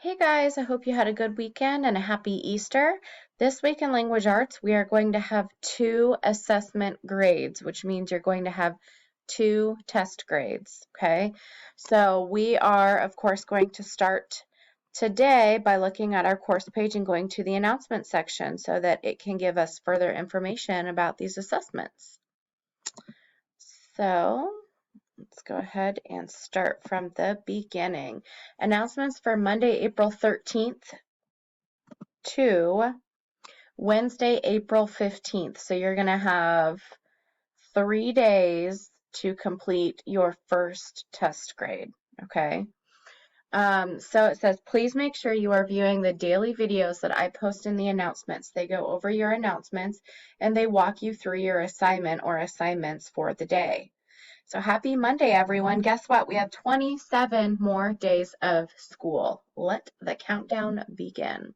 Hey guys, I hope you had a good weekend and a happy Easter. This week in Language Arts, we are going to have 2 assessment grades, which means you're going to have 2 test grades, okay? So we are, of course, going to start today by looking at our course page and going to the announcement section so that it can give us further information about these assessments. So let's go ahead and start from the beginning. Announcements for Monday, April 13th to Wednesday, April 15th. So you're going to have 3 days to complete your first test grade, okay? So it says, please make sure you are viewing the daily videos that I post in the announcements. They go over your announcements and they walk you through your assignment or assignments for the day. So happy Monday, everyone. Guess what? We have 27 more days of school. Let the countdown begin.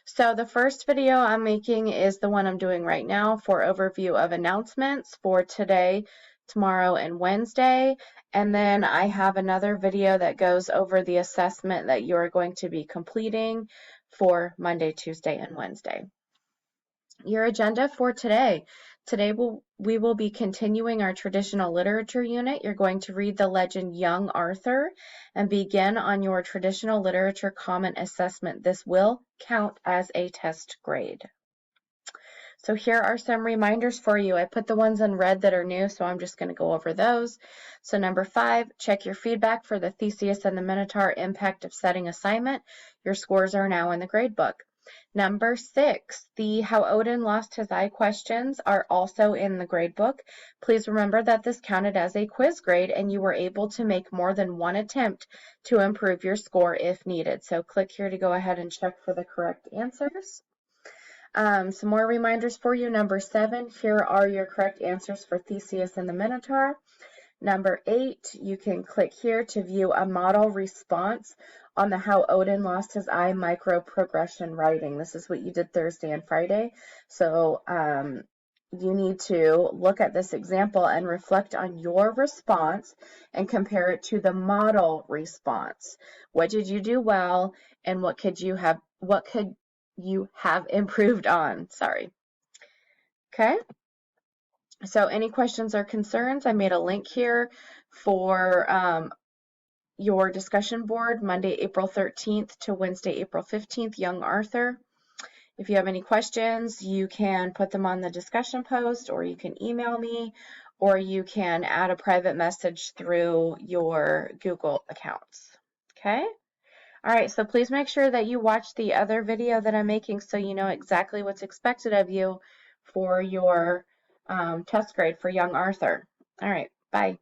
So the first video I'm making is the one I'm doing right now for overview of announcements for today, tomorrow, and Wednesday. And then I have another video that goes over the assessment that you're going to be completing for Monday, Tuesday, and Wednesday. Your agenda for today. Today we will be continuing our traditional literature unit. You're going to read the legend Young Arthur and begin on your traditional literature comment assessment. This will count as a test grade. So here are some reminders for you. I put the ones in red that are new, so I'm just going to go over those. So number 5, check your feedback for the Theseus and the Minotaur impact of setting assignment. Your scores are now in the grade book. Number 6, the How Odin Lost His Eye questions are also in the grade book. Please remember that this counted as a quiz grade and you were able to make more than one attempt to improve your score if needed. So click here to go ahead and check for the correct answers. Some more reminders for you. Number 7, here are your correct answers for Theseus and the Minotaur. Number 8, you can click here to view a model response on the How Odin Lost His Eye micro progression writing. This is what you did Thursday and Friday. So you need to look at this example and reflect on your response and compare it to the model response. What did you do well and what could you have improved on? Sorry. Okay. So any questions or concerns? I made a link here for your discussion board, Monday, April 13th to Wednesday, April 15th, Young Arthur. If you have any questions, you can put them on the discussion post, or you can email me, or you can add a private message through your Google accounts. Okay? All right, so please make sure that you watch the other video that I'm making so you know exactly what's expected of you for your test grade for Young Arthur. All right, bye.